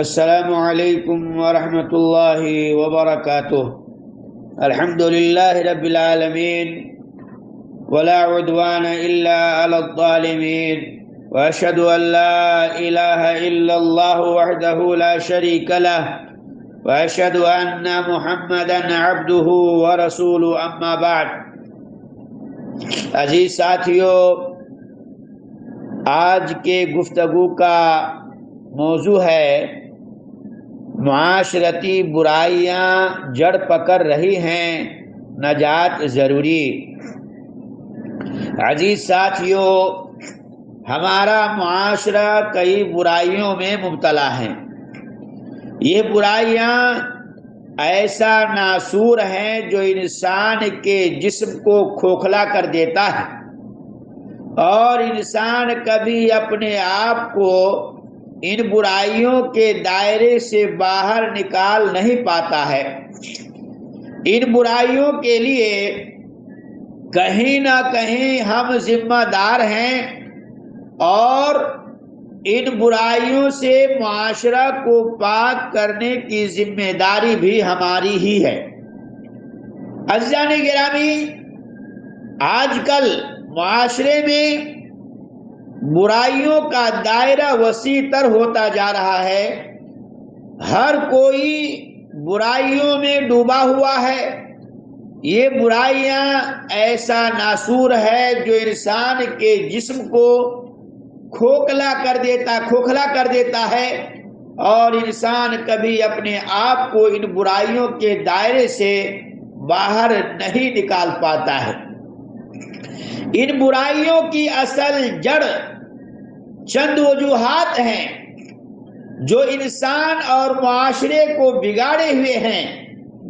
السلام علیکم ورحمۃ اللہ وبرکاتہ۔ الحمد للہ رب العالمین ولا عدوان الا علی الظالمین واشہد ان لا الہ الا اللہ وحدہ لا شریک لہ واشہد ان محمدا عبدہ ورسولہ، اما بعد۔ عزیز ساتھیو، آج کے گفتگو کا موضوع ہے معاشرتی برائیاں جڑ پکڑ رہی ہیں، نجات ضروری۔ عزیز ساتھیو، ہمارا معاشرہ کئی برائیوں میں مبتلا ہے۔ یہ برائیاں ایسا ناسور ہیں جو انسان کے جسم کو کھوکھلا کر دیتا ہے، اور انسان کبھی اپنے آپ کو ان برائیوں کے دائرے سے باہر نکال نہیں پاتا ہے۔ ان برائیوں کے لیے کہیں نہ کہیں ہم ذمہ دار ہیں، اور ان برائیوں سے معاشرہ کو پاک کرنے کی ذمہ داری بھی ہماری ہی ہے۔ عزیزان گرامی، آج کل معاشرے میں برائیوں کا دائرہ وسیع تر ہوتا جا رہا ہے۔ ہر کوئی برائیوں میں ڈوبا ہوا ہے۔ یہ برائیاں ایسا ناسور ہے جو انسان کے جسم کو کھوکھلا کر دیتا ہے، اور انسان کبھی اپنے آپ کو ان برائیوں کے دائرے سے باہر نہیں نکال پاتا ہے۔ ان برائیوں کی اصل جڑ چند وجوہات ہیں جو انسان اور معاشرے کو بگاڑے ہوئے ہیں،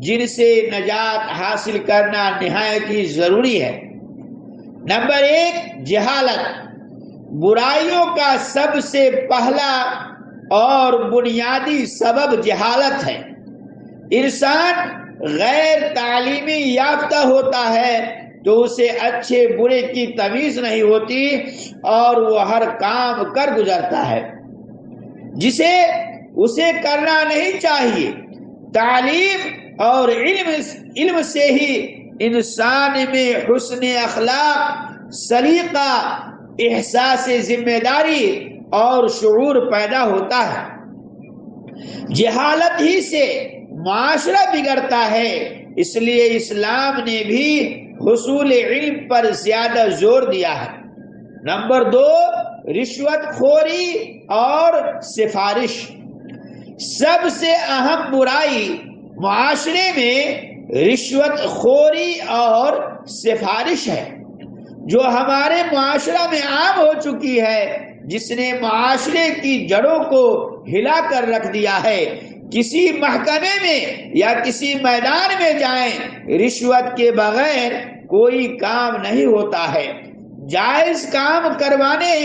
جن سے نجات حاصل کرنا نہایت ہی ضروری ہے۔ نمبر 1، جہالت۔ برائیوں کا سب سے پہلا اور بنیادی سبب جہالت ہے۔ انسان غیر تعلیمی یافتہ ہوتا ہے تو اسے اچھے برے کی تمیز نہیں ہوتی، اور وہ ہر کام کر گزرتا ہے جسے اسے کرنا نہیں چاہیے۔ تعلیم اور علم سے ہی انسان میں حسن اخلاق، سلیقہ، احساس ذمہ داری اور شعور پیدا ہوتا ہے۔ جہالت ہی سے معاشرہ بگڑتا ہے، اس لیے اسلام نے بھی حصول علم پر زیادہ زور دیا ہے۔ نمبر 2، رشوت خوری اور سفارش۔ سب سے اہم برائی معاشرے میں رشوت خوری اور سفارش ہے، جو ہمارے معاشرہ میں عام ہو چکی ہے، جس نے معاشرے کی جڑوں کو ہلا کر رکھ دیا ہے۔ کسی محکمے میں یا کسی میدان میں جائیں، رشوت کے بغیر کوئی کام نہیں ہوتا ہے۔ جائز کام کروانے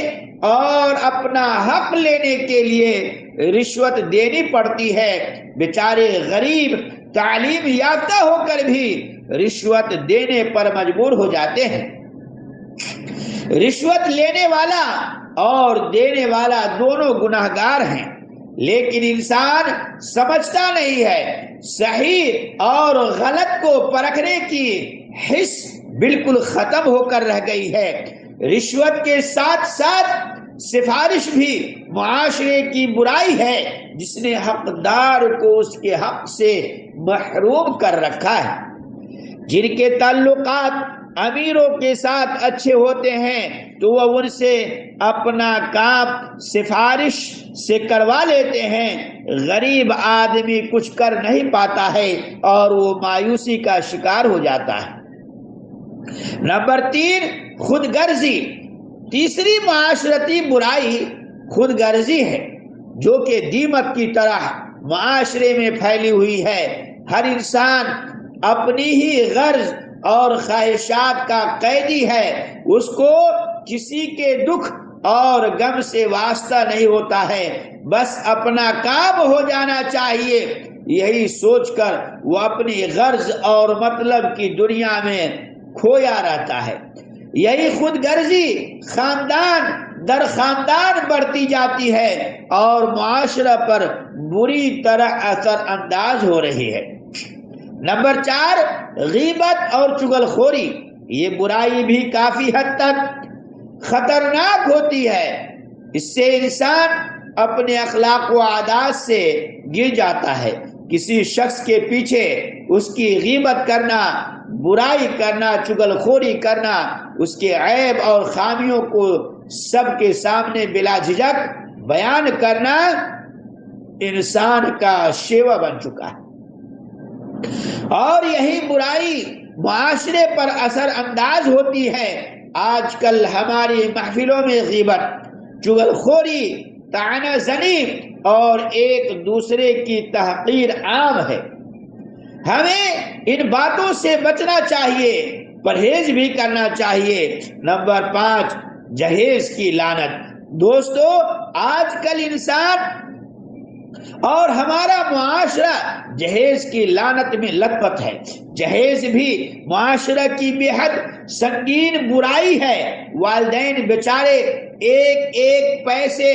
اور اپنا حق لینے کے لیے رشوت دینی پڑتی ہے۔ بیچارے غریب تعلیم یافتہ ہو کر بھی رشوت دینے پر مجبور ہو جاتے ہیں۔ رشوت لینے والا اور دینے والا دونوں گناہگار ہیں، لیکن انسان سمجھتا نہیں ہے۔ صحیح اور غلط کو پرکھنے کی حس بالکل ختم ہو کر رہ گئی ہے۔ رشوت کے ساتھ ساتھ سفارش بھی معاشرے کی برائی ہے، جس نے حقدار کو اس کے حق سے محروم کر رکھا ہے۔ جن کے تعلقات امیروں کے ساتھ اچھے ہوتے ہیں تو وہ ان سے اپنا کام سفارش سے کروا لیتے ہیں۔ غریب آدمی کچھ کر نہیں پاتا ہے اور وہ مایوسی کا شکار ہو جاتا ہے۔ نمبر 3، خود غرضی۔ تیسری معاشرتی برائی خود غرضی ہے، جو کہ دیمک کی طرح معاشرے میں پھیلی ہوئی ہے۔ ہر انسان اپنی ہی غرض اور خواہشات کا قیدی ہے۔ اس کو کسی کے دکھ اور غم سے واسطہ نہیں ہوتا ہے، بس اپنا کام ہو جانا چاہیے۔ یہی سوچ کر وہ اپنی غرض اور مطلب کی دنیا میں کھویا رہتا ہے۔ یہی خود غرضی خاندان، در خاندان بڑھتی جاتی ہے اور معاشرہ پر بری طرح اثر انداز ہو رہی ہے۔ نمبر 4، غیبت اور چغل خوری۔ یہ برائی بھی کافی حد تک خطرناک ہوتی ہے۔ اس سے انسان اپنے اخلاق و عادات سے گر جاتا ہے۔ کسی شخص کے پیچھے اس کی غیبت کرنا، برائی کرنا، چغل خوری کرنا، اس کے عیب اور خامیوں کو سب کے سامنے بلا جھجک بیان کرنا انسان کا شیوا بن چکا ہے، اور یہی برائی معاشرے پر اثر انداز ہوتی ہے۔ آج کل ہماری محفلوں میں غیبت، چغل خوری، طعنہ زنی اور ایک دوسرے کی تحقیر عام ہے۔ ہمیں ان باتوں سے بچنا چاہیے، پرہیز بھی کرنا چاہیے۔ نمبر 5، جہیز کی لعنت۔ دوستو، آج کل انسان اور ہمارا معاشرہ جہیز کی لعنت میں لت پت ہے۔ جہیز بھی معاشرہ کی بے حد سنگین برائی ہے۔ والدین بیچارے ایک ایک پیسے،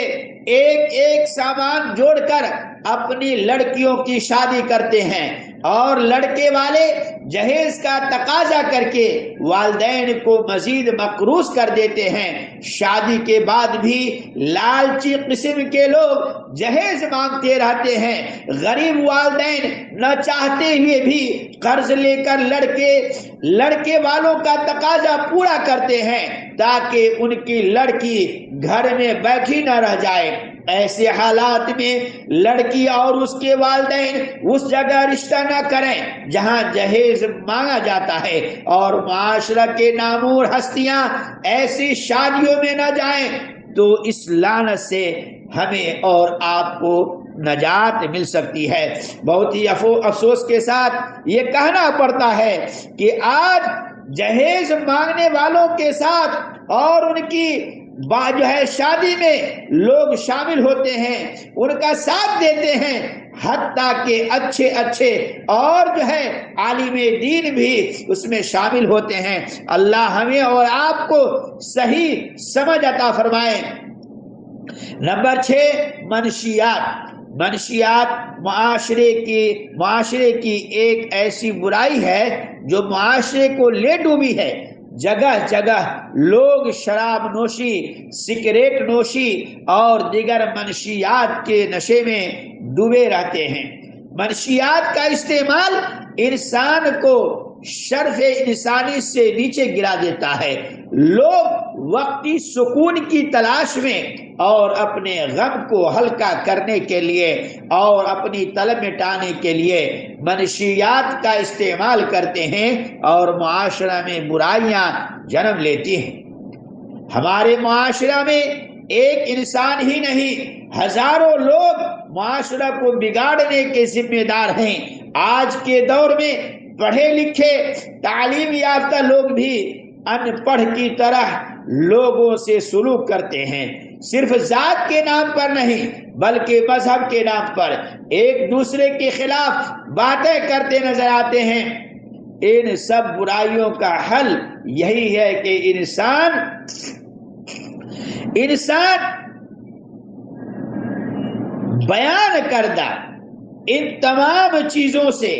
ایک ایک سامان جوڑ کر اپنی لڑکیوں کی شادی کرتے ہیں، اور لڑکے والے جہیز کا تقاضا کر کے والدین کو مزید مقروض کر دیتے ہیں۔ شادی کے بعد بھی لالچی قسم کے لوگ جہیز مانگتے رہتے ہیں۔ غریب والدین نہ چاہتے ہوئے بھی قرض لے کر لڑکے والوں کا تقاضا پورا کرتے ہیں تاکہ ان کی لڑکی گھر میں بیٹھی نہ رہ جائے۔ ایسے حالات میں لڑکی اور اس کے والدین اس جگہ رشتہ نہ کریں جہاں جہیز مانگا جاتا ہے، اور معاشرہ کے نامور ہستیاں ایسی شادیوں میں نہ جائیں، تو اس لعنت سے ہمیں اور آپ کو نجات مل سکتی ہے۔ بہت ہی افسوس کے ساتھ یہ کہنا پڑتا ہے کہ آج جہیز مانگنے والوں کے ساتھ اور ان کی شادی میں لوگ شامل ہوتے ہیں، ان کا ساتھ دیتے ہیں، حتیٰ کہ اچھے اور عالم دین بھی اس میں شامل ہوتے ہیں۔ اللہ ہمیں اور آپ کو صحیح سمجھ عطا فرمائے۔ نمبر 6، منشیات معاشرے کی ایک ایسی برائی ہے جو معاشرے کو لے ڈوبی ہے۔ جگہ جگہ لوگ شراب نوشی، سگریٹ نوشی اور دیگر منشیات کے نشے میں ڈوبے رہتے ہیں۔ منشیات کا استعمال انسان کو شرف انسانی سے نیچے گرا دیتا ہے۔ لوگ وقتی سکون کی تلاش میں اور اپنے غم کو ہلکا کرنے کے لیے اور اپنی طلب مٹانے کے لیے منشیات کا استعمال کرتے ہیں اور معاشرہ میں برائیاں جنم لیتی ہیں۔ ہمارے معاشرہ میں ایک انسان ہی نہیں، ہزاروں لوگ معاشرہ کو بگاڑنے کے ذمہ دار ہیں۔ آج کے دور میں پڑھے لکھے تعلیم یافتہ لوگ بھی ان پڑھ کی طرح لوگوں سے سلوک کرتے ہیں، صرف ذات کے نام پر نہیں بلکہ مذہب کے نام پر ایک دوسرے کے خلاف باتیں کرتے نظر آتے ہیں۔ ان سب برائیوں کا حل یہی ہے کہ انسان بیان کردہ ان تمام چیزوں سے،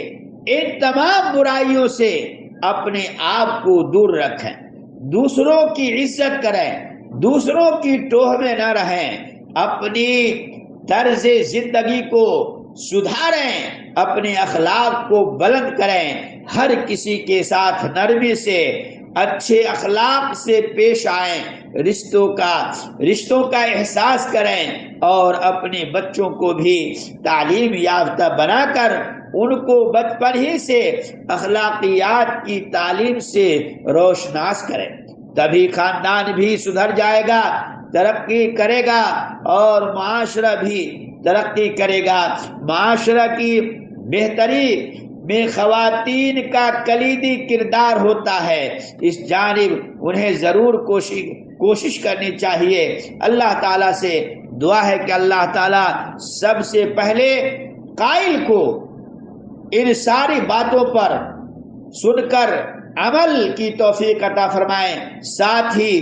ان تمام برائیوں سے اپنے آپ کو دور رکھیں، دوسروں کی عزت کریں، دوسروں کی ٹوہ میں نہ رہیں، اپنی طرز زندگی کو سدھاریں، اپنے اخلاق کو بلند کریں، ہر کسی کے ساتھ نرمی سے، اچھے اخلاق سے پیش آئیں، رشتوں کا احساس کریں اور اپنے بچوں کو بھی تعلیم یافتہ بنا کر ان کو بچپن ہی سے اخلاقیات کی تعلیم سے روشناس کریں۔ تبھی خاندان بھی سدھر جائے گا، ترقی کرے گا اور معاشرہ بھی ترقی کرے گا۔ معاشرہ کی بہتری میں خواتین کا کلیدی کردار ہوتا ہے، اس جانب انہیں ضرور کوشش کرنی چاہیے۔ اللہ تعالیٰ سے دعا ہے کہ اللہ تعالیٰ سب سے پہلے قائل کو ان ساری باتوں پر سن کر عمل کی توفیق عطا فرمائیں، ساتھ ہی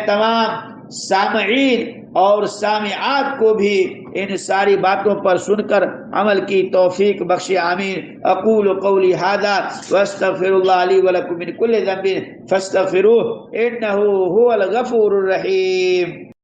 تمام سامعین اور سامعات کو بھی ان ساری باتوں پر سن کر عمل کی توفیق بخشے، آمین۔ اقول قولی ھذا واستغفر اللہ لی ولکم من کل ذنب فاستغفروہ انہ هو الغفور الرحیم۔